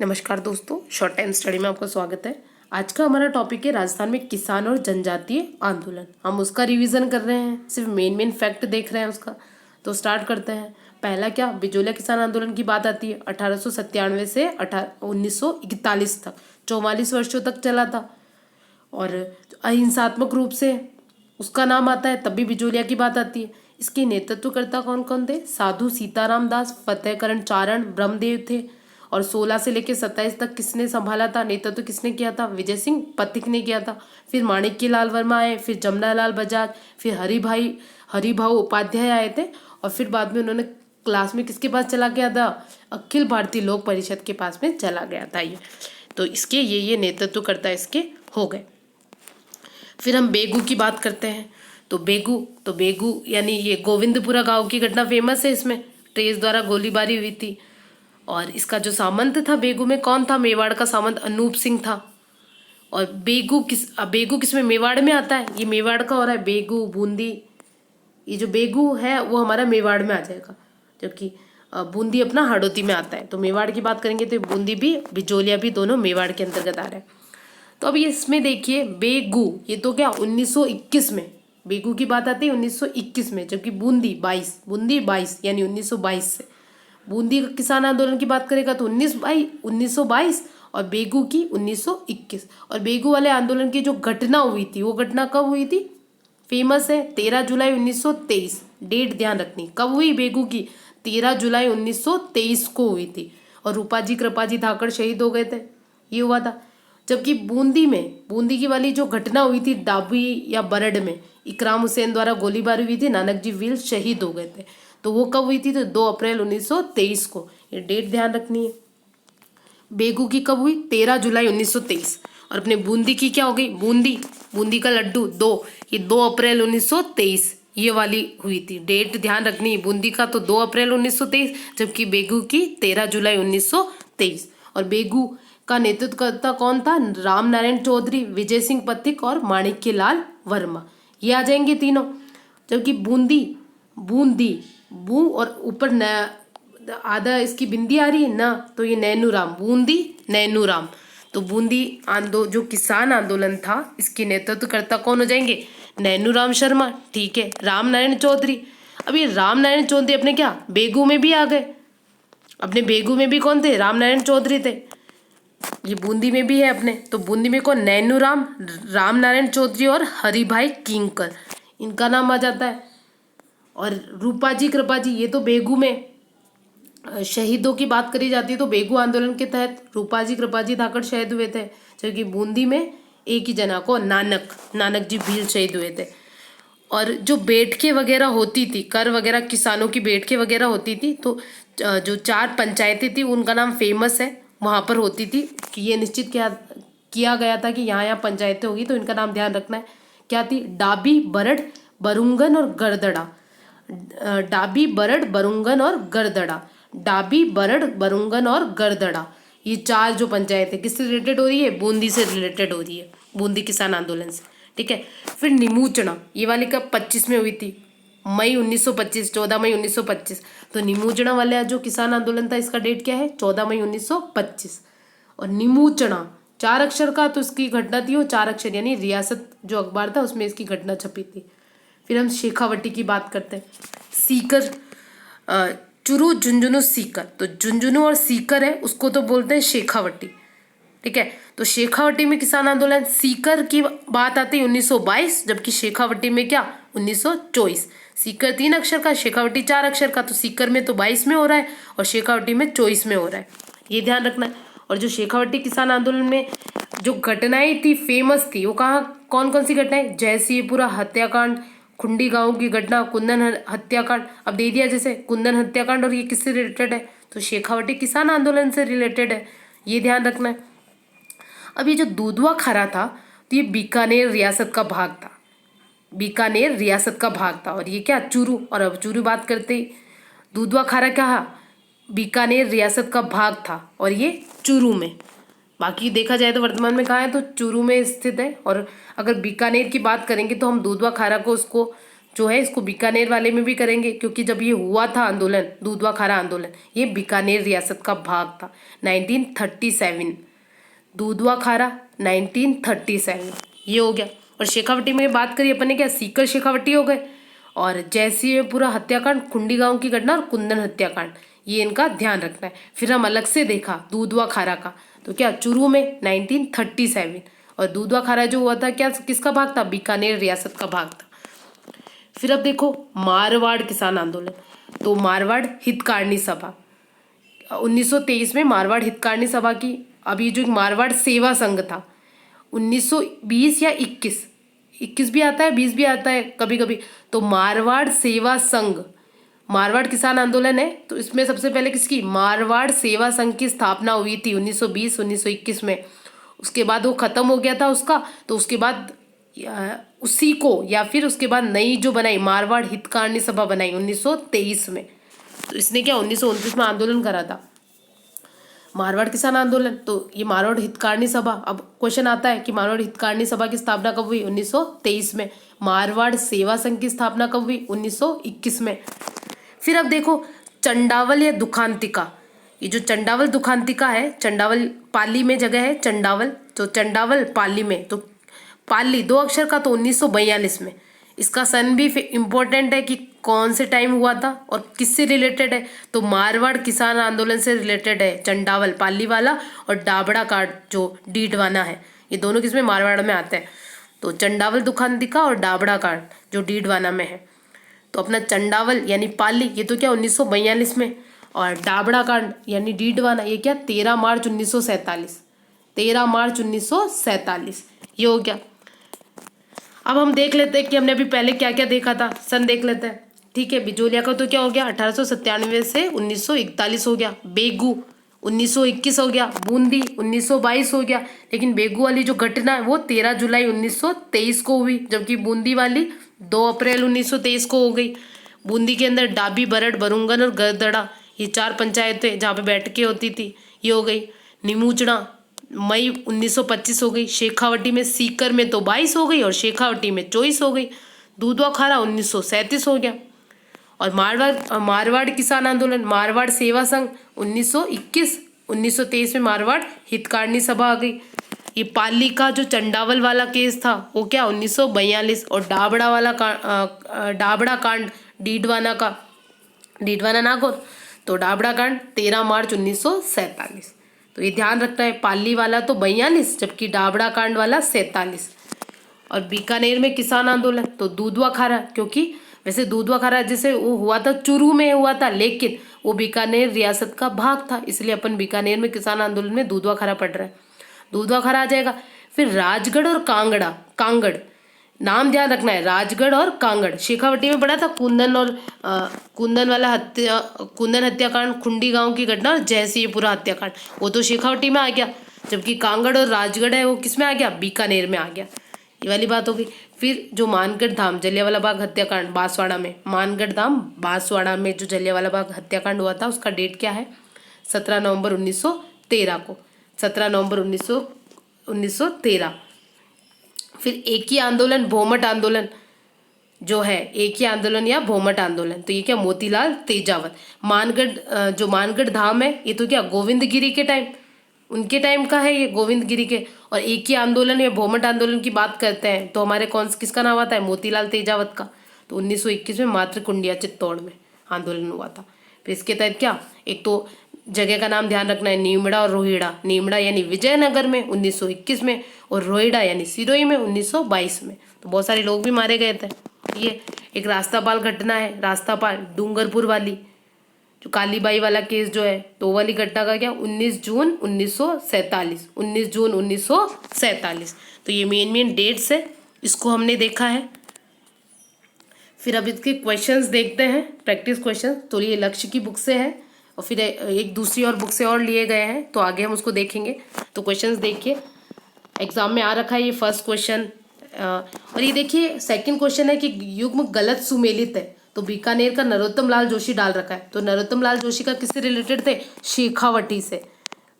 नमस्कार दोस्तों, short time study में आपका स्वागत है। आज का हमारा टॉपिक है राजस्थान में किसान और जनजातीय आंदोलन। हम उसका रिवीजन कर रहे हैं, सिर्फ मेन फैक्ट देख रहे हैं उसका। तो स्टार्ट करते हैं। पहला क्या, बिजोलिया किसान आंदोलन की बात आती है। 1897 से 1941 तक 44 वर्षों तक चला था और अहिंसात्मक रूप से उसका नाम आता है, तब भी बिजोलिया की बात आती है। इसके नेतृत्वकर्ता कौन कौन थे? साधु सीताराम दास, फतेहकरण चारण ब्रह्मदेव थे। और 16 से लेकर 27 तक किसने संभाला था? नेतृत्व किसने किया था? विजय सिंह पथिक ने किया था। फिर माणिक्य लाल वर्मा आए, फिर जमनालाल बजाज, फिर हरिभाऊ उपाध्याय आए थे। और फिर बाद में उन्होंने क्लास में किसके पास चला गया था? अखिल भारतीय लोक परिषद के पास में चला गया था ये। तो इसके ये नेतृत्वकर्ता इसके हो गए। फिर हम बेगू की बात करते हैं। तो बेगू यानी ये गोविंदपुरा गांव की घटना फेमस है। इसमें तेज द्वारा गोलीबारी हुई थी। और इसका जो सामंत था बेगू में, कौन था? मेवाड़ का सामंत अनूप सिंह था। और बेगू किस में? मेवाड़ में आता है। ये मेवाड़ का हो रहा है। बेगू बूंदी, ये जो बेगू है वो हमारा मेवाड़ में आ जाएगा, जबकि बूंदी अपना हड़ौती में आता है। तो मेवाड़ की बात करेंगे तो बूंदी भी बिजोलिया भी दोनों मेवाड़ के अंतर्गत आ रहे हैं। तो अभी इसमें देखिए बेगू, ये तो क्या 1921 में बेगू की बात आती है 1921 में, जबकि बूंदी 22 यानी 1922 से। बूंदी का किसान आंदोलन की बात करेगा तो 1922 और बेगू की 1921। और बेगू वाले आंदोलन की जो घटना हुई थी वो घटना कब हुई थी? फेमस है 13 जुलाई 1923। डेट ध्यान रखनी, कब हुई बेगू की? 13 जुलाई 1923 को हुई थी। और रूपाजी कृपाजी धाकड़ शहीद हो गए थे, ये हुआ था। जबकि बूंदी की वाली जो घटना हुई थी डाबी या बरड में, इकराम हुसैन द्वारा गोलीबारी हुई थी, नानक जी वील शहीद हो गए थे। तो वो कब हुई थी? तो 2 अप्रैल 1923 को। ये डेट ध्यान रखनी है। बेगू की कब हुई? 13 जुलाई 1923। और अपने बूंदी की क्या हो गई? बूंदी का लड्डू 2, ये 2 अप्रैल 1923 ये वाली हुई थी। डेट ध्यान रखनी है। बूंदी का तो 2 अप्रैल 1923, जबकि बेगू की 13 जुलाई 1923। और बेगू का नेतृत्वकर्ता कौन था? राम नारायण चौधरी, विजय सिंह पथिक और माणिक्य लाल वर्मा, ये आ जाएंगे तीनों। जबकि बूंदी बू और ऊपर न आधा इसकी बिंदी आ रही है ना, तो ये नैनूराम, बूंदी नैनूराम। तो जो किसान आंदोलन था इसके नेतृत्वकर्ता कौन हो जाएंगे? नैनूराम शर्मा। ठीक है, राम नारायण चौधरी। अब ये राम नारायण चौधरी अपने क्या बेगू में भी आ गए। अपने बेगू में भी कौन थे? राम नारायण चौधरी थे। ये बूंदी में भी है अपने। तो बूंदी में कौन? नैनूराम, राम नारायण चौधरी और हरिभाई किंकर, इनका नाम आ जाता है। और रूपाजी कृपाजी, ये तो बेगू में शहीदों की बात करी जाती है। तो बेगू आंदोलन के तहत रूपाजी कृपाजी धाकड़ शहीद हुए थे। जबकि बूंदी में एक ही जना को नानक जी भील शहीद हुए थे। और जो बैठकें वगैरह होती थी, कर वगैरह किसानों की बैठकें वगैरह होती थी, तो जो 4 पंचायतें थी उनका नाम फेमस है, वहाँ पर होती थी कि ये निश्चित किया गया था कि यहाँ पंचायतें होगी, तो इनका नाम ध्यान रखना है। क्या थी? डाबी, बरड़, बरुंगन और गरदड़ा। डाबी, बरड़, बरुंगन और गरदड़ा। डाबी, बरड़, बरुंगन और गरदड़ा, ये 4 जो पंचायत है किससे रिलेटेड हो रही है? बूंदी से रिलेटेड हो रही है, बूंदी किसान आंदोलन से। ठीक है। फिर निमूचना, ये वाली कब? 25 में हुई थी, मई 1925, 14 मई 1925। तो निमूचना वाला जो किसान आंदोलन था इसका डेट क्या है? 14 मई 1925। और निमूचना 4 अक्षर का, तो इसकी घटना थी वो 4 अक्षर, यानी रियासत जो अखबार था उसमें इसकी घटना छपी थी। फिर हम शेखावटी की बात करते हैं। सीकर, चुरू, झुंझुनू, सीकर। तो झुंझुनू और सीकर है उसको तो बोलते हैं शेखावटी। ठीक है। तो शेखावटी में किसान आंदोलन, सीकर की बात आती है 1922, जबकि शेखावटी में क्या 1924। सीकर 3 अक्षर का, शेखावटी 4 अक्षर का। तो सीकर में तो 22 में हो रहा है और शेखावटी में 24 में हो रहा है, ये ध्यान रखना है। और जो शेखावटी किसान आंदोलन में जो घटनाएं थी फेमस थी, वो कौन कौन सी घटनाएं? जयसिंहपुरा हत्याकांड, खुंडी गांव की घटना, कुंदन हत्याकांड। अब दे दिया जैसे कुंदन हत्याकांड, और ये किससे रिलेटेड है? तो शेखावटी किसान आंदोलन से रिलेटेड है, ये ध्यान रखना है। अब ये जो दूधवा खारा था, तो ये बीकानेर रियासत का भाग था। बीकानेर रियासत का भाग था। और ये क्या? चूरू। और अब चूरू बात करते ही, दूधवा खारा क्या? बीकानेर रियासत का भाग था और ये चूरू में। बाकी देखा जाए तो वर्तमान में कहाँ है? तो चूरू में स्थित है। और अगर बीकानेर की बात करेंगे तो हम दूधवा खारा को उसको जो है इसको बीकानेर वाले में भी करेंगे, क्योंकि जब ये हुआ था आंदोलन, दूधवा खारा आंदोलन, ये बीकानेर रियासत का भाग था 1937। दूधवा खारा 1937 ये हो गया। और शेखावटी में बात करिए अपन ने, क्या सीकर शेखावटी हो गए, और जयसिंहपुरा हत्याकांड, खुंडी गांव की घटना और कुंदन हत्याकांड, ये इनका ध्यान रखना है। फिर हम अलग से देखा दूधवा खारा का, तो क्या चूरू में 1937, और दूधवा खारा जो हुआ था क्या किसका भाग था, बीकानेर रियासत का भाग था। फिर अब देखो मारवाड़ किसान आंदोलन, तो मारवाड़ हितकारिणी सभा 1923 में मारवाड़ हितकारिणी सभा की। अब ये जो मारवाड़ सेवा संघ था 1920 या 21 भी आता है, 20 भी आता है कभी कभी, तो मारवाड़ सेवा संघ, मारवाड़ किसान आंदोलन है, तो इसमें सबसे पहले किसकी, मारवाड़ सेवा संघ की स्थापना हुई थी 1920-1921 में। उसके बाद वो खत्म हो गया था उसका, तो उसके बाद उसी को या फिर उसके बाद नई जो बनाई मारवाड़ हितकारिणी सभा बनाई 1923 में। तो इसने क्या 1929 में आंदोलन करा था मारवाड़ किसान आंदोलन। तो ये मारवाड़ हितकारिणी सभा, अब क्वेश्चन आता है कि मारवाड़ हितकारिणी सभा की स्थापना कब हुई, 1923 में। मारवाड़ सेवा संघ की स्थापना कब हुई, 1921 में। फिर अब देखो चंडावल या दुखांतिका, ये जो चंडावल दुखांतिका है, चंडावल पाली में जगह है चंडावल, तो चंडावल पाली में, तो पाली 2 अक्षर का, तो 1942 में। इसका सन भी इम्पोर्टेंट है कि कौन से टाइम हुआ था और किससे रिलेटेड है, तो मारवाड़ किसान आंदोलन से रिलेटेड है चंडावल पाली वाला, और डाबड़ा कांड जो डीडवाना है, ये दोनों किसमें, मारवाड़ में आते हैं। तो चंडावल दुखांतिका और डाबड़ा कांड जो डीडवाना में है। तो अपना चंडावल यानी पाली ये तो क्या 1942 में, और डाबड़ा कांड यानी डीडवाना ये क्या 13 मार्च 1947, 13 मार्च 1947 ये हो गया। अब हम देख लेते हैं कि हमने अभी पहले क्या क्या देखा था, सन देख लेते हैं। ठीक है, बिजोलिया का तो क्या हो गया 1897 से 1941 हो गया, बेगू 1921 हो गया, बूंदी 1922 हो गया। लेकिन बेगू वाली जो घटना है वो 13 जुलाई 1923 को हुई, जबकि बूंदी वाली 2 अप्रैल 1923 को हो गई। बूंदी के अंदर डाबी, बरड़, बरुंगन और गरदड़ा ये 4 पंचायतें जहाँ पे बैठकें होती थी ये हो गई। निमूचना मई 1925 हो गई। शेखावटी में सीकर में तो 22 हो गई और शेखावटी में 24 हो गई। दूधवा खारा 1937 हो गया। और मारवाड़ किसान आंदोलन, मारवाड़ सेवा संघ 1921, 1923 में मारवाड़ हितकारिणी सभा आ गई। ये पाली का जो चंडावल वाला केस था वो क्या 1942, और डाबड़ा कांड डीडवाना नागौर, तो डाबड़ा कांड 13 मार्च 1947। तो ये ध्यान रखना है, पाली वाला तो 42 जबकि डाबड़ा कांड वाला 47। और बीकानेर में किसान आंदोलन तो दूधवा खारा, क्योंकि वैसे दूधवा खारा जैसे वो हुआ था चूरू में हुआ था, लेकिन वो बीकानेर रियासत का भाग था, इसलिए अपन बीकानेर में किसान आंदोलन में दूधवा खारा पढ़ रहे हैं, दूधवा खारा आ जाएगा। फिर राजगढ़ और कांगड़ नाम ध्यान रखना है, राजगढ़ और कांगड़। शेखावटी में पढ़ा था कुंदन हत्याकांड, खुंडी गांव की घटना और जयसिंहपुरा हत्याकांड, वो तो शेखावटी में आ गया, जबकि कांगड़ और राजगढ़ है वो किस में आ गया, बीकानेर में आ गया। ये वाली बात होगी। फिर जो मानगढ़ धाम जलियांवाला बाग हत्याकांड बांसवाड़ा में, मानगढ़ धाम बांसवाड़ा में जो जलियांवाला बाग हत्याकांड हुआ था उसका डेट क्या है, 17 नवंबर 1913 को, 17 नवंबर 1913। फिर एक ही आंदोलन भोमट आंदोलन जो है, एक ही आंदोलन या भोमट आंदोलन, तो ये क्या मोतीलाल तेजावत। मानगढ़ धाम है ये तो क्या गोविंदगिरी के टाइम, उनके टाइम का है ये, गोविंदगिरी के। और एक ही आंदोलन या भोमट आंदोलन की बात करते हैं तो हमारे किसका नाम आता है, मोतीलाल तेजावत का। तो 1921 में मातृकुंडिया चित्तौड़ में आंदोलन हुआ था। फिर इसके तहत क्या, एक तो जगह का नाम ध्यान रखना है, नीमड़ा और रोहिड़ा। नीमड़ा यानी विजयनगर में 1921 में, और रोहिड़ा यानी सिरोही में 1922 में। तो बहुत सारे लोग भी मारे गए थे। ये एक रास्तापाल घटना है, रास्तापाल डूंगरपुर वाली जो कालीबाई वाला केस जो है, तो वो वाली घटना का क्या 19 जून 1947, 19 जून 1947। तो ये मेन डेट्स है, इसको हमने देखा है। फिर अब इसके क्वेश्चंस देखते हैं, प्रैक्टिस क्वेश्चन। तो ये लक्ष्य की बुक से है और फिर एक दूसरी और बुक से और लिए गए हैं, तो आगे हम उसको देखेंगे। तो क्वेश्चंस देखिए, एग्जाम में आ रखा है ये फर्स्ट क्वेश्चन। और ये देखिए सेकंड क्वेश्चन है कि युग्म गलत सुमेलित है, तो बीकानेर का नरोत्तम लाल जोशी डाल रखा है। तो नरोत्तम लाल जोशी का किससे रिलेटेड थे, शेखावटी से,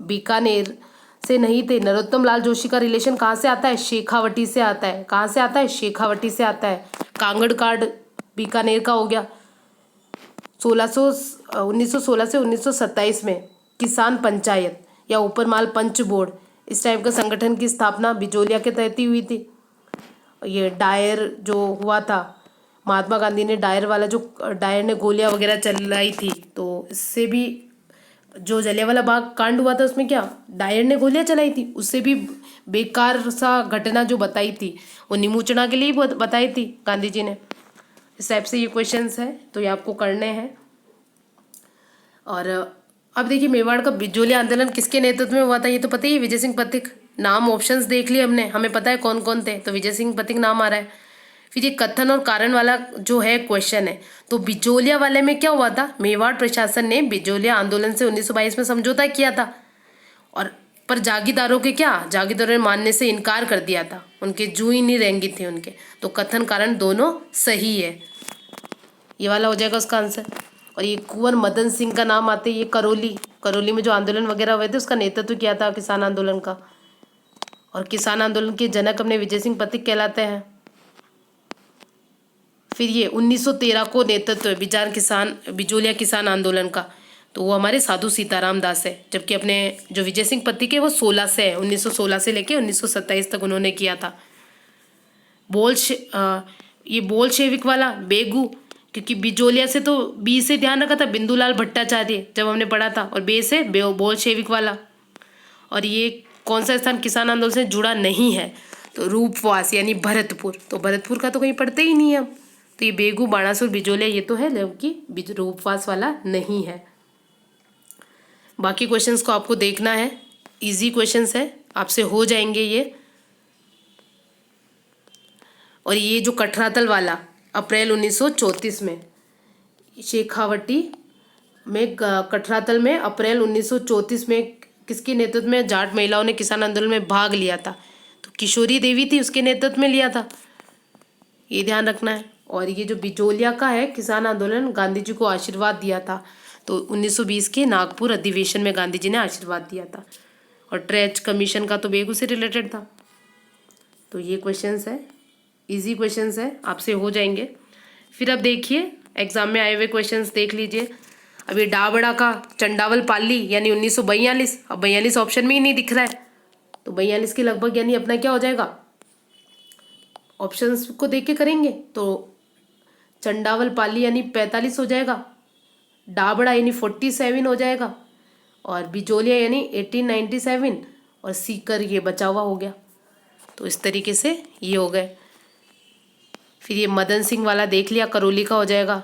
बीकानेर से नहीं थे। नरोत्तम लाल जोशी का रिलेशन कहाँ से आता है, शेखावटी से आता है। कहाँ से आता है, शेखावटी से आता है। कांगड़ कांड बीकानेर का हो गया। 1916 से 1927 में किसान पंचायत या ऊपरमाल पंच बोर्ड, इस टाइप का संगठन की स्थापना बिजोलिया के तहत ही हुई थी। ये डायर जो हुआ था, महात्मा गांधी ने डायर वाला, जो डायर ने गोलियां वगैरह चलाई थी, तो इससे भी जो जलियांवाला बाग कांड हुआ था उसमें क्या डायर ने गोलियां चलाई थी, उससे भी बेकार सा घटना जो बताई थी वो निमूचना के लिए बताई थी गांधी जी ने। इस टाइप से ये क्वेश्चंस है, तो ये आपको करने हैं। और अब देखिए, मेवाड़ का बिजोलिया आंदोलन किसके नेतृत्व में हुआ था, ये तो पता ही है, विजय सिंह पथिक। नाम ऑप्शंस देख लिए हमने, हमें पता है कौन कौन थे, तो विजय सिंह पथिक नाम आ रहा है। फिर ये कथन और कारण वाला जो है क्वेश्चन है, तो बिजोलिया वाले में क्या हुआ था, मेवाड़ प्रशासन ने बिजोलिया आंदोलन से 1922 में समझौता किया था, और पर जागीरदारों ने मानने से इनकार कर दिया था, उनके जू ही नहीं रहेंगी थे उनके। तो कथन कारण दोनों सही है, ये वाला हो जाएगा उसका आंसर। और ये कुंवर मदन सिंह का नाम आते, ये करौली में जो आंदोलन वगैरह हुए थे उसका नेतृत्व किया था किसान आंदोलन का, और किसान आंदोलन के जनक अपने विजय सिंह पथिक कहलाते हैं। फिर ये 1913 को नेतृत्व है बिजोलिया किसान आंदोलन का, तो वो हमारे साधु सीताराम दास है, जबकि अपने जो विजय सिंह पथिक है वो 16 से है, 1916 से लेके 1927 तक उन्होंने किया था। ये बोल्शेविक वाला बेगू, क्योंकि बिजोलिया से तो बी से ध्यान रखा था बिंदुलाल भट्टाचार्य जब हमने पढ़ा था, और बे से बोल्शेविक वाला। और ये कौन सा स्थान किसान आंदोलन से जुड़ा नहीं है, तो रूपवास यानी भरतपुर, तो भरतपुर का तो कहीं पढ़ते ही नहीं है हम, तो ये बेगू, बाणासुर, बिजोलिया ये तो है, जबकि रूपवास वाला नहीं है। बाकी क्वेश्चंस को आपको देखना है, इजी क्वेश्चंस है, आपसे हो जाएंगे ये। और ये जो कठरातल वाला अप्रैल 1934 में शेखावटी में, कठरातल में अप्रैल 1934 में किसके नेतृत्व में जाट महिलाओं ने किसान आंदोलन में भाग लिया था, तो किशोरी देवी थी, उसके नेतृत्व में लिया था, ये ध्यान रखना है। और ये जो बिजोलिया का है किसान आंदोलन, गांधी जी को आशीर्वाद दिया था, तो 1920 के नागपुर अधिवेशन में गांधी जी ने आशीर्वाद दिया था। और ट्रेच कमीशन का तो बेगू से रिलेटेड था। तो ये क्वेश्चंस है, इजी क्वेश्चंस है, आपसे हो जाएंगे। फिर अब देखिए एग्जाम में आए हुए क्वेश्चंस देख लीजिए। अब ये डाबड़ा का चंडावल पाली यानी 1942, अब 42 ऑप्शन में ही नहीं दिख रहा है, तो 42 के लगभग यानी अपना क्या हो जाएगा, ऑप्शंस को देख के करेंगे, तो चंडावल पाली यानी 45 हो जाएगा, डाबड़ा यानी 47 हो जाएगा, और बिजोलिया यानी 1897, और सीकर ये बचा हुआ हो गया। तो इस तरीके से ये हो गए। फिर ये मदन सिंह वाला देख लिया, करौली का हो जाएगा।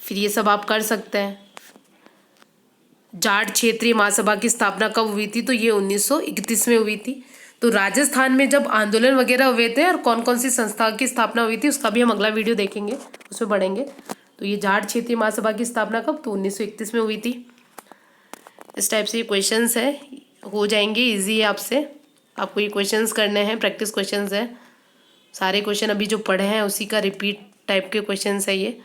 फिर ये सब आप कर सकते हैं। जाट क्षेत्रीय महासभा की स्थापना कब हुई थी, तो ये 1931 में हुई थी। तो राजस्थान में जब आंदोलन वगैरह हुए थे और कौन कौन सी संस्था की स्थापना हुई थी उसका भी हम अगला वीडियो देखेंगे, उसमें बढ़ेंगे। तो ये जाट क्षेत्रीय महासभा की स्थापना कब, तो 1931 में हुई थी। इस टाइप से ये क्वेश्चंस है, हो जाएंगे, इजी है, आपको ये क्वेश्चंस करने हैं, प्रैक्टिस क्वेश्चंस है। सारे क्वेश्चन अभी जो पढ़े हैं उसी का रिपीट टाइप के क्वेश्चंस है ये।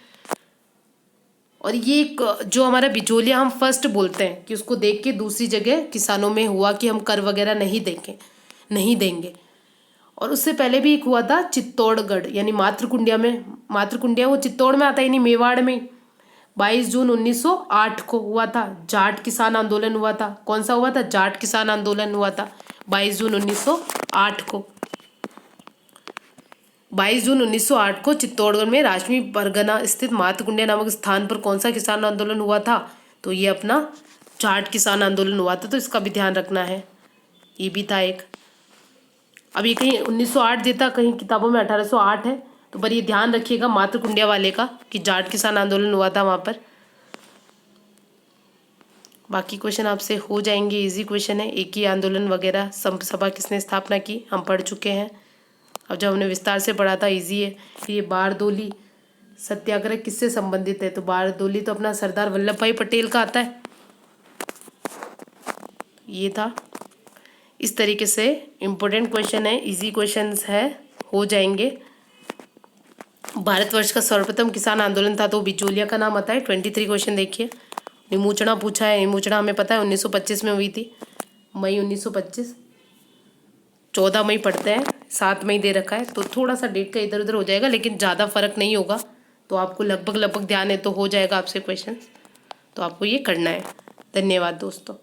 और ये जो हमारा बिजोलिया हम फर्स्ट बोलते हैं कि उसको देख के दूसरी जगह किसानों में हुआ कि हम कर वगैरह नहीं देंगे। और उससे पहले भी एक हुआ था चित्तौड़गढ़ यानी मातृकुंडिया वो चित्तौड़ में आता है यानी मेवाड़ में, 22 जून 1908 को हुआ था। जाट किसान आंदोलन हुआ था, कौन सा हुआ था, जाट किसान आंदोलन हुआ था 22 जून 1908 को। 22 जून 1908 को चित्तौड़गढ़ में राजवी परगना स्थित मातृकुंडिया नामक स्थान पर कौन सा किसान आंदोलन हुआ था, तो ये अपना जाट किसान आंदोलन हुआ था, तो इसका भी ध्यान रखना है। ये भी था एक, अब ये कहीं 1908 देता, कहीं किताबों में 1808 है, तो पर ये ध्यान रखिएगा मातृकुंडिया वाले का कि जाट किसान आंदोलन हुआ था वहाँ पर। बाकी क्वेश्चन आपसे हो जाएंगे, इजी क्वेश्चन है। एक ही आंदोलन वगैरह सभा किसने स्थापना की हम पढ़ चुके हैं, अब जब हमने विस्तार से पढ़ा था, इजी है। फिर ये बारदोली सत्याग्रह किससे संबंधित है, तो बारदोली तो अपना सरदार वल्लभ भाई पटेल का आता है, ये था। इस तरीके से इम्पोर्टेंट क्वेश्चन है, इजी क्वेश्चंस है, हो जाएंगे। भारतवर्ष का सर्वप्रथम किसान आंदोलन था, तो बिजोलिया का नाम आता है। 23 क्वेश्चन देखिए। निमूचना पूछा है, निमूचना हमें पता है 1925 में हुई थी, मई 1925। 14 मई पढ़ते हैं, 7 मई दे रखा है, तो थोड़ा सा डेट का इधर उधर हो जाएगा, लेकिन ज़्यादा फर्क नहीं होगा। तो आपको लगभग ध्यान है तो हो जाएगा आपसे क्वेश्चन, तो आपको ये करना है। धन्यवाद दोस्तों।